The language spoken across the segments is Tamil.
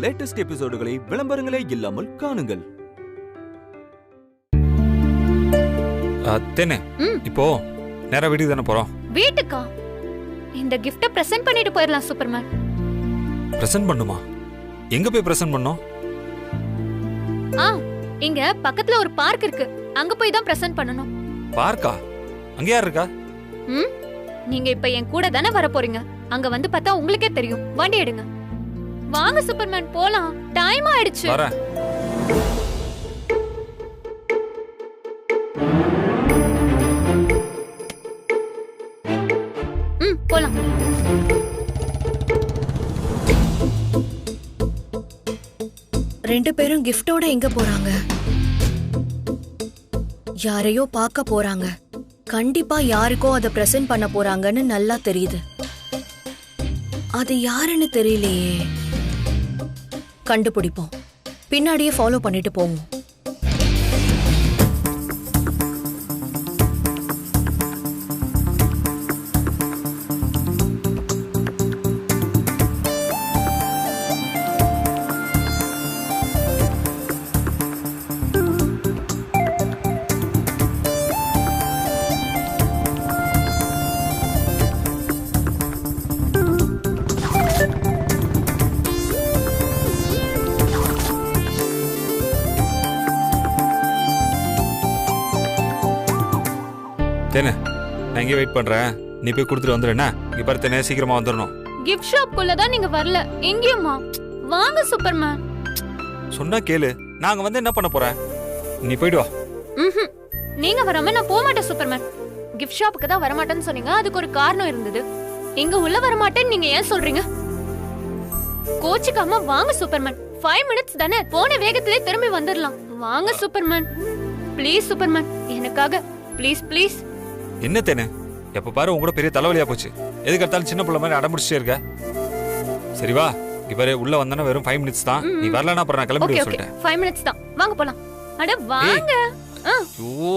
லேட்டஸ்ட் எபிசோடுகளை விளம்பரங்களே இல்லாமல் காணுங்கள். தென்னை இப்போ நேரா வீட்டுக்கு தானே போறோம். வீட்டுக்கா? இந்த கிஃப்ட பிரசன்ட் பண்ணிட்டு போயிடலாம் சூப்பர்மேன். பிரசன்ட் பண்ணுமா? எங்க போய் பிரசன்ட் பண்ணோம்? இங்க பக்கத்துல ஒரு பார்க் இருக்கு, அங்க போய் தான் பிரசன்ட் பண்ணனும். பார்க்கா? அங்க யார் இருக்கா? நீங்க இப்ப என் கூட தானே வர போறீங்க. அங்க வந்து பார்த்தா உங்களுக்கே தெரியும். வண்டி எடுங்க. வாங்க சூப்பர்மேன் போலாம். டைம் ஆயிடுச்சு. வரேன். போலாம். ரெண்டு பேரும் கிஃப்டோட எங்க போறாங்க? யாரையோ பார்க்க போறாங்க. கண்டிப்பா யாருக்கோ அதை பிரசன்ட் பண்ண போறாங்கன்னு நல்லா தெரியுது. அது யாருன்னு தெரியலையே. கண்டுபிடிப்போம். பின்னாடியே ஃபாலோ பண்ணிட்டு போவோம். தேனே, நான் இங்கே வெயிட் பண்றேன். நீ போய் கொடுத்துட்டு வந்துடுறேன்னா? இங்க பாரு தேனே, சீக்கிரமா வந்துடணும். கிஃப்ட் ஷாப்க்குள்ள தான் நீங்க வரல. எங்கேயுமா? வாங்க சூப்பர்மேன். சொன்னா கேளு. நாங்க வந்து என்ன பண்ண போறேன்? நீ போய்டு வா. நீங்க வராம நான் போக மாட்டேன் சூப்பர்மேன். கிஃப்ட் ஷாப்புக்கு தான் வர மாட்டேன்னு சொன்னீங்க. அதுக்கு ஒரு காரணம் இருந்தது. இங்க உள்ள வர மாட்டேன்னு நீங்க ஏன் சொல்றீங்க? கோச்சுக்காம வாங்க சூப்பர்மேன். 5 minutes தானே, போன வேகத்திலே திரும்பி வந்துடலாம். வாங்க சூப்பர்மேன். ப்ளீஸ் சூப்பர்மேன், எனக்காக ப்ளீஸ் ப்ளீஸ். என்ன தேனே, எப்ப பாரு உங்க கூட பெரிய தலைவலியா போச்சு. எதுக்கு எடுத்தாலும் சின்ன பிள்ளை மாதிரி அடம்பிடிச்சே இருக்க. சரி வா. இவரே உள்ள வந்தானே வெறும் 5 minutes தான். நீ வரலனா அப்புறம் நான் கிளம்பி சொல்லிட்டேன். 5 minutes தான். வாங்க போலாம். அட வாங்க. ஐயோ.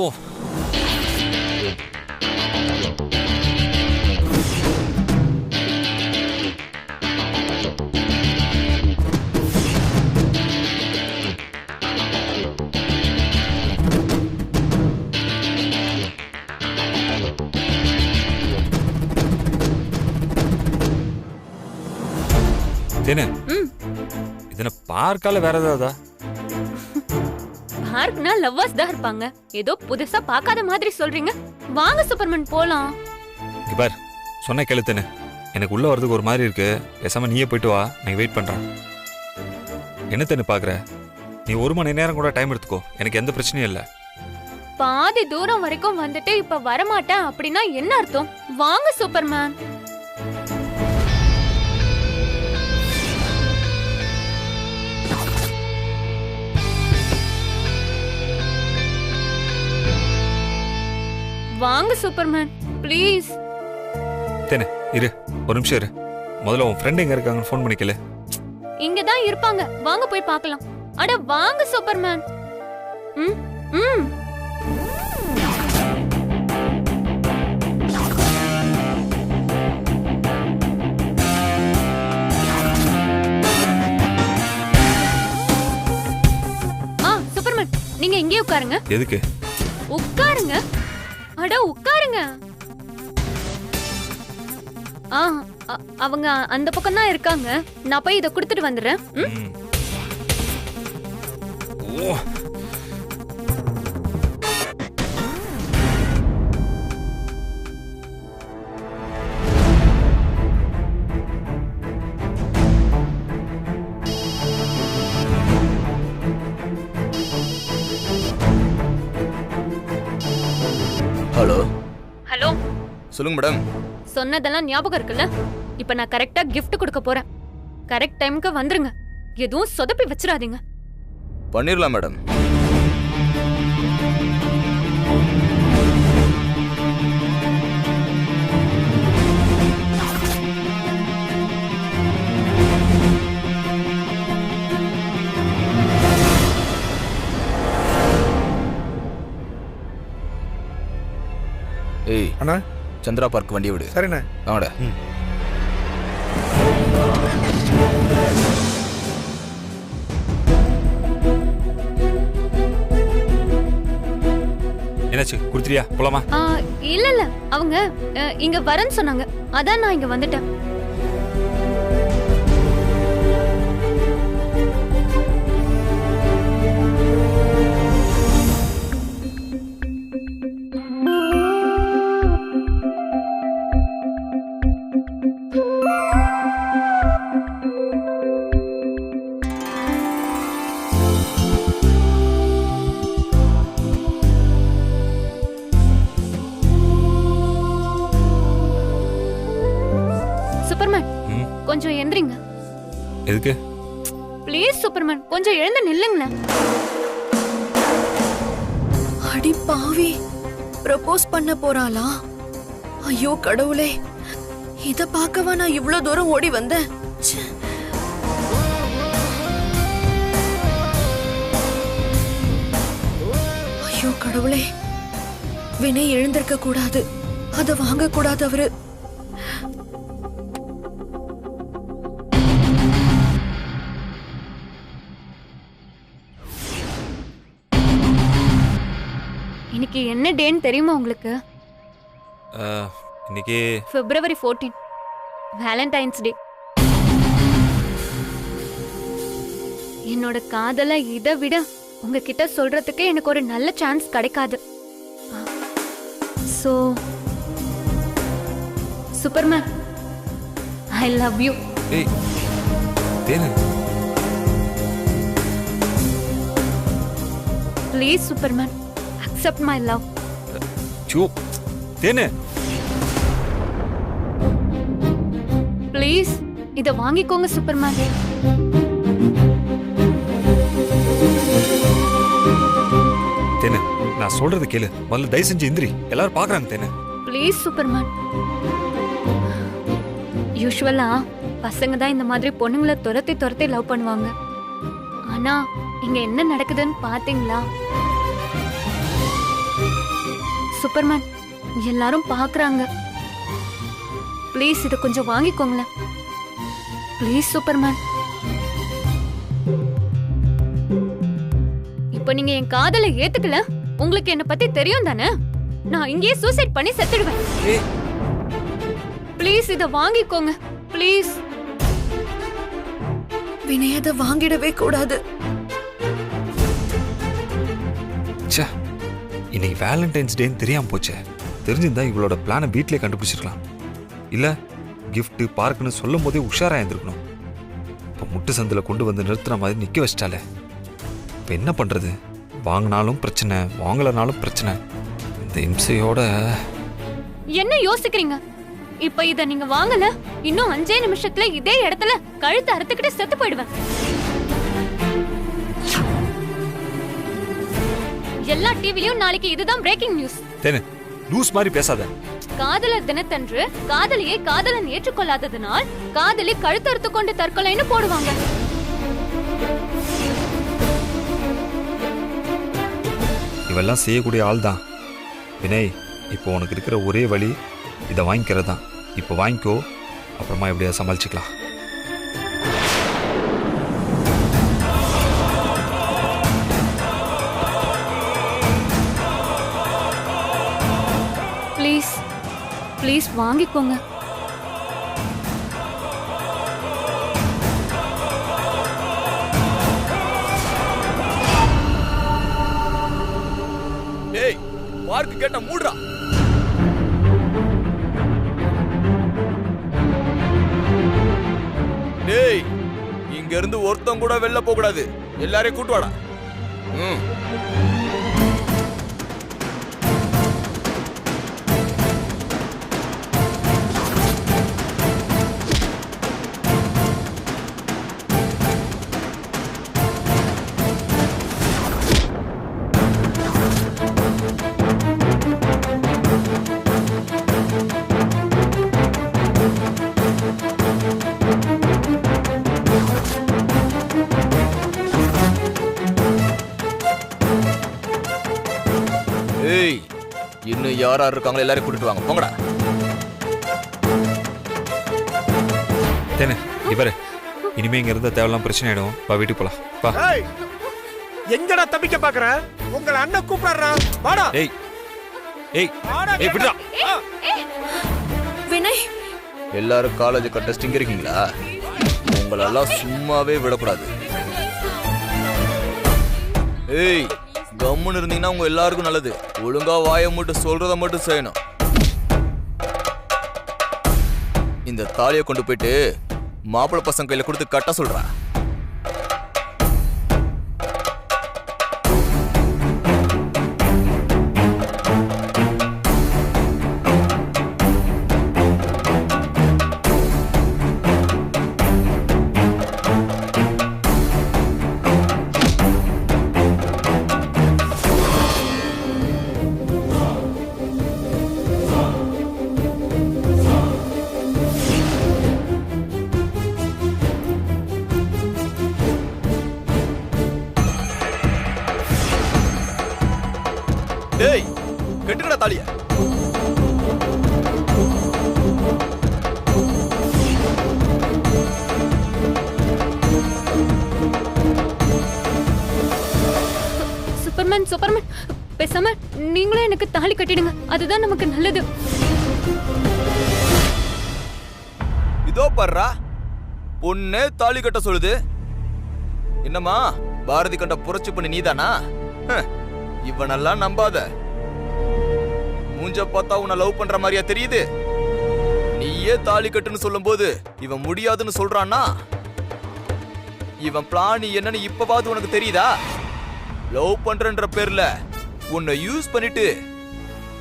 தேனே, இதன பார்க்கால வேற ஏதாவதா? பார்க்னா லவ்வர்ஸ் தான் இருப்பாங்க. ஏதோ புதுசா பார்க்காத மாதிரி சொல்றீங்க. வாங்க சூப்பர்மேன் போலாம். இபார், சொன்ன கேளு தேனே. எனக்கு உள்ள வரதுக்கு ஒரு மாதிரி இருக்கு. பேசாம நீயே போயிட்டு வா, நான் வெயிட் பண்றேன். என்ன தேனே பாக்குற? நீ 1 மணி நேரம் கூட டைம் எடுத்துக்கோ, எனக்கு எந்த பிரச்சனையும் இல்ல. பாதி தூரம் வரைக்கும் வந்துட்டு இப்ப வரமாட்டேன் அப்படின்னா என்ன அர்த்தம்? வாங்க சூப்பர்மேன். வாங்க சூப்பர்மேன் ப்ளீஸ். தேனே இரு, ஒரு நிமிஷம் இரு. முதல்ல உன் ஃப்ரெண்ட் எங்க இருக்காங்கன்னு ஃபோன் பண்ணிக்கல. இங்க தான் இருப்பாங்க, வாங்க போய் பார்க்கலாம். அட வாங்க சூப்பர்மேன். சூப்பர்மேன் நீங்க இங்கே உட்காருங்க. எதுக்கு? உட்காருங்க. அட உட்காருங்க. அவங்க அந்த பக்கம் தான் இருக்காங்க. நான் போய் இத கொடுத்துட்டு வந்துடுறேன். ஓ. ஹலோ. ஹலோ. சொல்லுங்க மேடம். சொன்னதெல்லாம் ஞாபகம் இருக்குல்ல? இப்ப நான் கரெக்டா கிஃப்ட் கொடுக்க போறேன். கரெக்ட் டைமுக்கு வந்துருங்க. எதுவும் சொதப்பி வச்சிராதீங்க. பண்ணிரலாம் மேடம். ஏய் அண்ணா, சந்திரா பார்க் வண்டியை விடு. சரிண்ணே. வாங்கடா. என்னாச்சு கொடுத்துறியா போலாமா? இல்ல இல்ல அவங்க இங்க வரேன்னு சொன்னாங்க, அதான் நான் இங்க வந்துட்டேன். சூப்பர்மேன் கொஞ்சம் எந்திரிங்க. எதுக்கு? ப்ளீஸ் சூப்பர்மேன் கொஞ்சம் எழுந்து நில்லுங்களேன். அடி பாவி, ப்ரப்போஸ் பண்ண போறாளா? ஐயோ கடவுளே, இத பார்க்கவா நான் இவ்ளோ தூரம் ஓடி வந்தேன். ச்சே. ஐயோ கடவுளே, வினை எழுந்திருக்க கூடாது, அத வாங்க கூடாது அவரு. இன்னைக்கு என்ன டேன்னு தெரியுமா உங்களுக்கு? இன்னைக்கு February 14, வேலண்டைன்ஸ் டே. என்னோட காதல இதை விட உங்ககிட்ட சொல்றதுக்கு எனக்கு ஒரு நல்ல சான்ஸ் கிடைக்காது. So Superman, I love you. ஏய் தேனு, please Superman, accept my love. So தேனு, ப்ளீஸ் இத வாங்கிக்கோங்க சூப்பர்மேன். தேனு நான் சொல்றது கேளு, முதல்ல தயவு செஞ்சு எந்திரி, எல்லாரும் பாக்குறாங்க. தேனு ப்ளீஸ் சூப்பர்மேன். யூசுவலா பசங்க தான் இந்த மாதிரி பொண்ணுங்களை துரத்தி துரத்தி லவ் பண்ணுவாங்க. ஆனா இங்க என்ன நடக்குதுன்னு பாத்தீங்களா? சூப்பர்மேன் எல்லாரும் பாக்குறாங்க. ப்ளீஸ் இத கொஞ்சம் வாங்கிக்கோங்களேன். Please Superman. இப்ப நீங்க என் காதலை ஏத்துக்கல, உங்களுக்கு என்ன பத்தி தெரியும் தானே? நான் இங்கேயே சூசைட் பண்ணி செத்துடுவேன். ப்ளீஸ் இத வாங்கிக்கோங்க ப்ளீஸ். வினயத வாங்கிடவே கூடாது. ச்சே, இன்னைக்கு வேலண்டைன்ஸ் டேன்னு தெரியாம போச்சே. தெரிஞ்சிருந்தா இவளோட பிளானை வீட்டிலே கண்டுபிடிச்சிருக்கலாம். இல்ல கிஃப்ட் பார்க்குன்னு சொல்லும் போதே உஷாரா இருந்திருக்கணும். இப்போ முட்டு சந்தில் கொண்டு வந்து நிறுத்துற மாதிரி நிக்க வச்சிட்டாலே. இப்போ என்ன பண்றது? வாங்கினாலும் பிரச்சனை, வாங்கலனாலும் பிரச்சனை. இந்த இம்சையோட என்ன யோசிக்கிறீங்க? இப்ப இத நீங்க வாங்கல, இன்னும் 5 நிமிஷத்துல இதே இடத்துல கழுத்து அறுத்துக்கிட்டு செத்து போயிடுவேன். எல்லா டிவிலயும் நாளைக்கு இதுதான் பிரேக்கிங் நியூஸ். தேனு லூஸ் மாதிரி பேசாத. காதலர் தினத்தன்று காதலியை காதலன் ஏற்றுக்கொள்ளாததனால் காதலி கழுத்து அறுத்து கொண்டு தற்கொலைன்னு போடுவாங்க. இவெல்லாம் செய்யக்கூடிய ஆள் தான் வினய். இப்போ உனக்கு இருக்கிற ஒரே வழி இதை வாங்கிக்கிறது தான். இப்போ வாங்கிக்கோ, அப்புறமா எப்படியா சமாளிச்சுக்கலாம். ப்ளீஸ் ப்ளீஸ் வாங்கிக்கோங்க. டேய் பார்க்கு கேட்ட மூடுறா. டேய் இங்க இருந்து ஒருத்தன் கூட வெளில போக கூடாது, எல்லாரையும் கூட்டு வாடா. ஏய் இன்னும் யாரா இருக்காங்களோ எல்லாரையும் கூட்டிட்டு வாங்க, போங்கடா. தேனு இவரு இனிமே இங்க இருந்த தேவையில்லாம் பிரச்சனை ஆயிடும். வா வீட்டுக்கு போலாம். வா. எங்கடா தப்பிக்க பாக்குற? உங்களை அண்ணன் கூப்பிடுறா, வாடா. டேய் ஏய் ஏய் விடுடா. வினய், எல்லாரும் காலேஜ் கண்டஸ்டிங் இருக்கீங்களா? உங்களெல்லாம் சும்மாவே விடக்கூடாது. ஏய், கம்முன்னு இருந்தீங்கன்னா உங்க எல்லாருக்கும் நல்லது. ஒழுங்கா வாயை மட்டும் சொல்றத மட்டும் செய்யணும். இந்த தாலியை கொண்டு போயிட்டு மாப்பிள்ளை பசங்க கையில கொடுத்து கட்ட சொல்றா. டேய், கெட்டுக்கடா தாலிய. சூப்பர்மேன் சூப்பர்மேன், பேசாம நீங்களும் எனக்கு தாலி கட்டிடுங்க. அதுதான் நமக்கு நல்லது. இதோ பர்றா, பொண்ணே தாலி கட்ட சொல்லுது. என்னம்மா பாரதி கண்ட புரட்சி பண்ணி நீதானா? இவனெல்லாம் நம்பாத. மூஞ்ச பார்த்தா உன்னை லவ் பண்ற மாதிரியா தெரியுது? நீயே தாலி கட்டுன்னு சொல்லும் போது இவன் முடியாதுன்னு சொல்றான்னா இவன் பிளான் என்னன்னு இப்பவாது உனக்கு தெரியுதா? லவ் பண்றன்ற பேர்ல உன்னை யூஸ் பண்ணிட்டு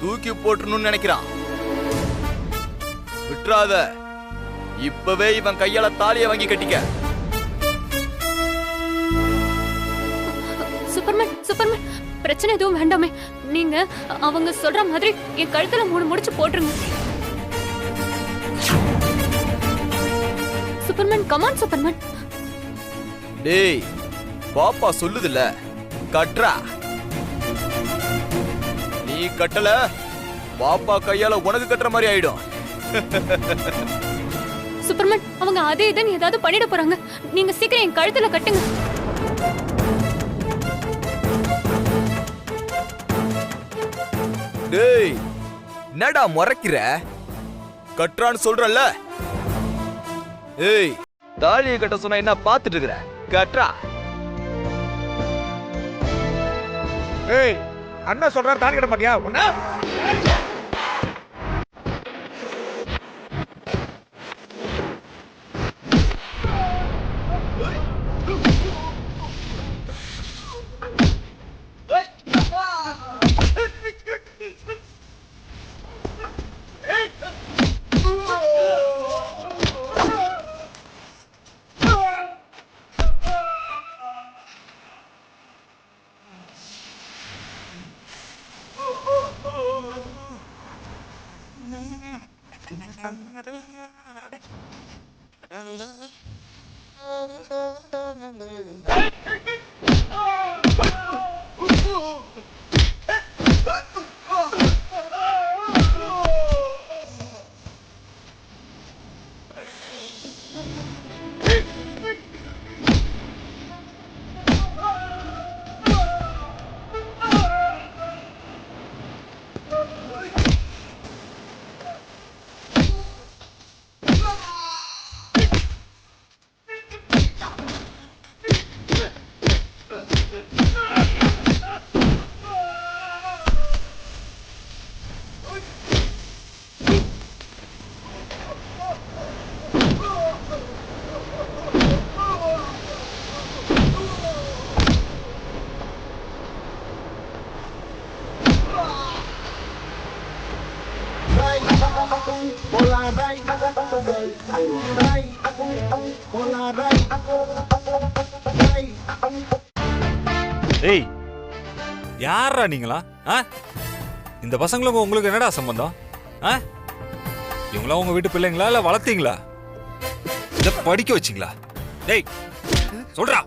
தூக்கி போட்டுறணும்னு நினைக்கிறான். விட்டுறாத. இப்பவே இவன் கையால தாலியை வாங்கி கட்டிக்க. சூப்பர்மேன் சூப்பர்மேன், பிரச்சனை எதுவும் வேண்டாமே. நீங்க அவங்க சொல்ற மாதிரி என் கழுத்துல 3 முடிச்சு போட்டுருங்க. Superman, come on Superman. டேய், பாப்பா சொல்லுதுல்ல, கட்றா. நீ கட்டல, பாப்பா கையால உனக்கு கட்டுற மாதிரி ஆயிடும். சூப்பர்மேன், அவங்க அதே இதுன்னு ஏதாவது பண்ணிட போறாங்க. நீங்க சீக்கிரம் என் கழுத்துல கட்டுங்க. டேய், என்னடா முறைக்கிற? கட்டுறான்னு சொல்றல்ல. ஏய், தாலியை கட்ட சொன்னா என்ன பாத்துட்டு இருக்கிற? கட்றா. ஏய், அண்ணா சொல்றாரு தாலி கட்ட மாட்டியா? ஒண்ணா ஏய், யாரா நீங்களா? இந்த பசங்களுக்கு உங்களுக்கு என்னடா சம்பந்தம்? இவங்களா உங்க வீட்டு பிள்ளைங்களா இல்ல வளர்த்தீங்களா? இத படிக்க வச்சிங்களா? டேய் சொல்றா,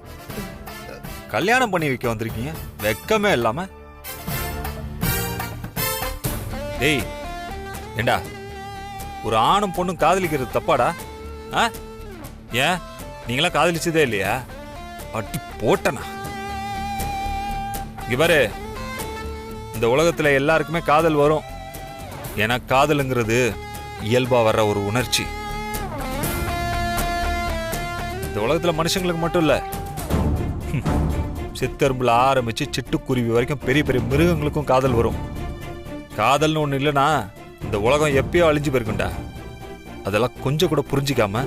கல்யாணம் பண்ணி வைக்க வந்திருக்கீங்க, வெக்கமே இல்லாம. டேய் ஏண்டா, ஒரு ஆணும் பொண்ணும் காதலிக்கிறது தப்பாடா? ஏன் நீங்களா காதலிச்சதே இல்லையா? அட்டி போட்டனா. இங்க பாரு, இந்த உலகத்துல எல்லாருக்குமே காதல் வரும், ஏன்னா காதலுங்கிறது இயல்பா வர்ற ஒரு உணர்ச்சி. இந்த உலகத்துல மனுஷங்களுக்கு மட்டும் இல்ல, சித்தரும்புல ஆரம்பிச்சு சிட்டுக்குருவி வரைக்கும் பெரிய பெரிய மிருகங்களுக்கும் காதல் வரும். காதல்னு ஒண்ணு இல்லைன்னா இந்த உலகம் எப்பயோ அழிஞ்சு போயிருக்குண்டா. அதெல்லாம் கொஞ்சம் கூட புரிஞ்சிக்காம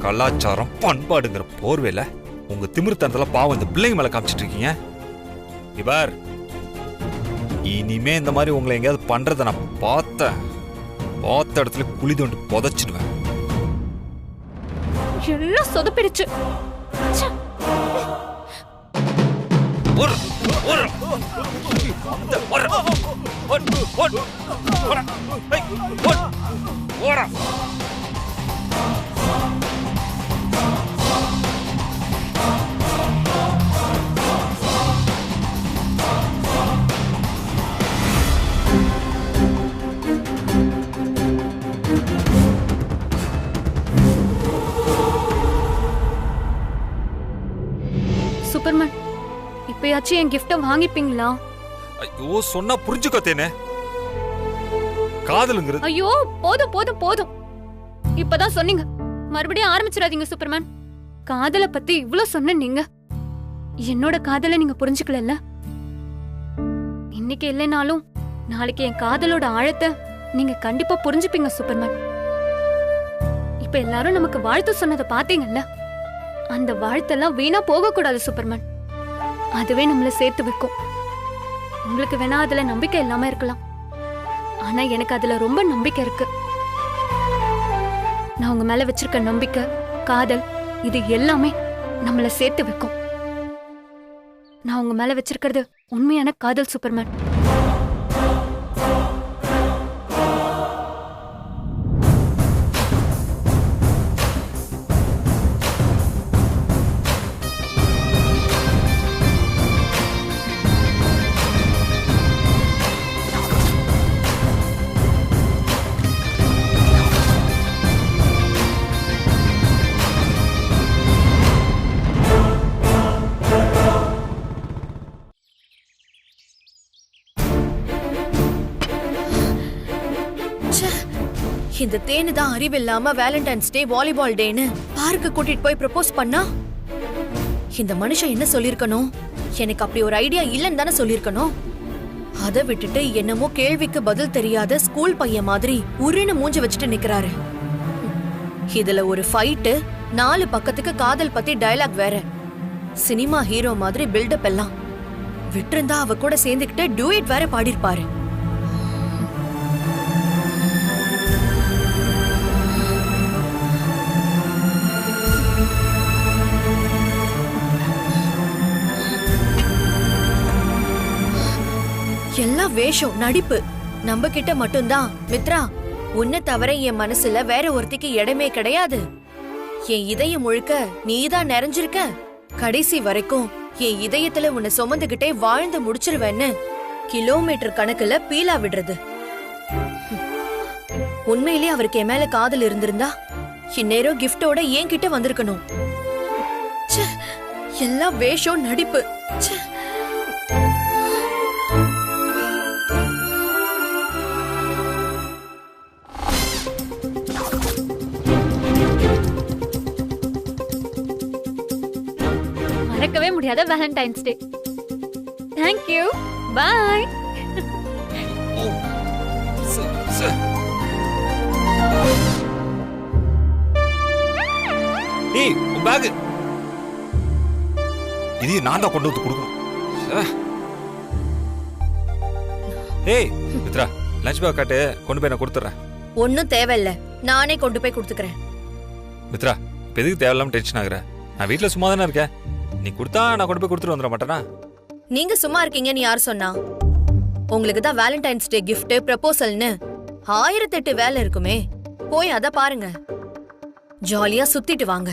கலாச்சாரம் பண்பாடுங்கிற போர்வையில உங்க திமிர்த்தனத்துல பாவம் இந்த பிள்ளைங்க மேல காமிச்சிட்டு இருக்கீங்க. இவர் இனிமே இந்த மாதிரி உங்களை எங்கேயாவது பண்றத நான் பார்த்த இடத்துல குழி தோண்டி புதைச்சிடுவேன். எல்லாம் சொதப்பிடுச்சு. ச்சே. சூப்பர்மேன், இப்பயாச்சும் என் கிஃப்ட வாங்கிப்பீங்களா? ஐயோ சொன்னா புரிஞ்சுக்கோ தேனே. காதலுங்கிறது ஐயோ போதும் போதும் போதும். இப்பதான் சொன்னீங்க, மறுபடியும் ஆரம்பிச்சிடாதீங்க சூப்பர்மேன். காதலை பத்தி இவ்ளோ சொன்ன நீங்க என்னோட காதலை நீங்க புரிஞ்சுக்கல. இன்னைக்கு இல்லைனாலும் நாளைக்கு என் காதலோட ஆழத்தை நீங்க கண்டிப்பா புரிஞ்சுப்பீங்க சூப்பர்மேன். இப்ப எல்லாரும் நமக்கு வாழ்த்து சொன்னதை பாத்தீங்கல்ல, அந்த வாழ்த்தெல்லாம் வீணா போக கூடாது சூப்பர்மேன். அதுவே நம்மள சேர்த்து வைக்கும். உங்களுக்கு வேணா அதுல நம்பிக்கை இல்லாம இருக்கலாம், ஆனா எனக்கு அதுல ரொம்ப நம்பிக்கை இருக்கு. நான் உங்க மேல வச்சிருக்க நம்பிக்கை, காதல், இது எல்லாமே நம்மள சேர்த்து வைக்கும். நான் உங்க மேல வச்சிருக்கிறது உண்மையான காதல் சூப்பர்மேன். இந்த தேனு தான் அறிவில்லாம வேலண்டைன்ஸ் டே, வாலிபால் டேன்னு பார்க்க கூட்டிட்டு போய் ப்ரப்போஸ் பண்ணா, இந்த மனுஷன் என்ன சொல்லிருக்கணும்? எனக்கு அப்படி ஒரு ஐடியா இல்லன்னு தானே சொல்லிருக்கணும். அதை விட்டுட்டு என்னமோ கேள்விக்கு பதில் தெரியாத ஸ்கூல் பையன் மாதிரி உருன்னு மூஞ்சி வச்சுட்டு நிக்கிறாரு. இதுல ஒரு ஃபைட்டு, 4 பக்கத்துக்கு காதல் பத்தி டயலாக் வேற. சினிமா ஹீரோ மாதிரி பில்டப் எல்லாம். விட்டிருந்தா அவ கூட சேர்ந்துக்கிட்டு டூயட் வேற பாடிருப்பாரு. எல்லாம் வேஷம், நடிப்பு. நம்ம கிட்ட மட்டும்தான் மித்ரா, உன்னை தவிர என் மனசுல வேற ஒருத்திக்கு இடமே கிடையாது. என் இதயம் முழுக்க நீதான் நிறைஞ்சிருக்க. கடைசி வரைக்கும் என் இதயத்துல உன்னை சுமந்துகிட்டே வாழ்ந்து முடிச்சிருவேன்னு கிலோமீட்டர் கணக்குல பீலா விடுறது. உண்மையிலே அவருக்கு என் மேல காதல் இருந்திருந்தா இந்நேரம் கிஃப்டோட என் கிட்ட வந்திருக்கணும். எல்லாம் வேஷம், நடிப்பு. மறக்கவே முடியாத valentine's day. Thank you. Bye. ஏய் உன் பேக். இது நான் தான் கொண்டு வந்து கொடுக்கணும். ஏய் மித்ரா, லஞ்ச் பேக் காட்டு, கொண்டு போய் நான் கொடுத்துறேன். ஒன்னும் தேவையில்ல, நானே கொண்டு போய் கொடுத்துக்கிறேன். மித்ரா, இப்ப எதுக்கு தேவையில்லாம டென்ஷன் ஆகுற? நான் வீட்டுல சும்மா தானே இருக்கேன். நீ கொடுத்தா நான் கொண்டு போய் கொடுத்துட்டு வந்துட மாட்டேனா? நீங்க சும்மா இருக்கீங்கன்னு யார் சொன்னா? உங்களுக்கு தான் வேலண்டைன்ஸ் டே கிஃப்ட், ப்ரப்போசல்னு 1008 வேலை இருக்குமே. போய் அத பாருங்க, ஜாலியா சுத்திட்டு வாங்க.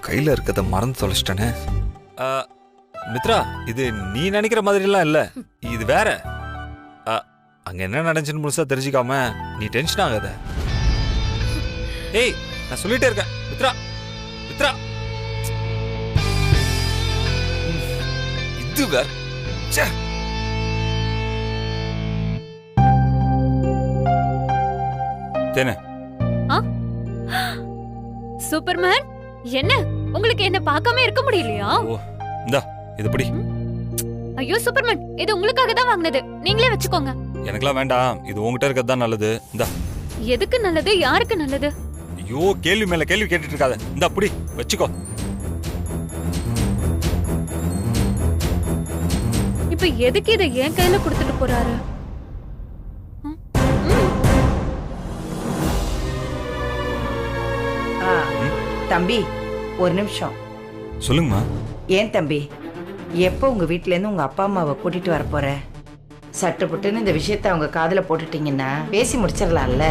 கையில இருக்கத மறந்து தொலைச்சிட்டேனே. மித்ரா, இது நீ நினைக்கிற மாதிரி எல்லாம் இல்ல, இது வேற. அங்க என்ன நடந்துச்சுன்னு முழுசா தெரிஞ்சுக்காம நீ டென்ஷன் ஆகாத. ஏய் நான் சொல்லிட்டே இருக்கேன் மித்ரா. மித்ரா வேற ச்சே. தேனே சூப்பர்மேன், என்ன உங்களுக்கு என்ன பார்க்காம இருக்க முடியலையா? ஓ இந்தா இது பிடி. ஐயோ சூப்பர்மேன், இது உங்களுக்காக தான் வாங்குனது, நீங்களே வச்சுக்கோங்க. எனக்கெல்லாம் வேண்டாம், இது உங்ககிட்ட இருக்கிறது தான் நல்லது. இந்தா. எதுக்கு நல்லது, யாருக்கு நல்லது? ஐயோ கேள்வி மேல கேள்வி கேட்டுட்டு இருக்காத. இந்தா புடி வச்சுக்கோ. இப்ப எதுக்கு இதை என் கையில கொடுத்துட்டு போறாரு? தம்பி ஒரு நிமிஷம். சொல்லுங்கம்மா. ஏன் தம்பி, எப்போ உங்க வீட்ல இருந்து உங்க அப்பா அம்மாவை கூட்டிட்டு வர போற? சட்டுப்புட்டுன்னு இந்த விஷயத்த அவங்க காதுல போட்டுட்டீங்கன்னா பேசி முடிச்சிடலாம்ல.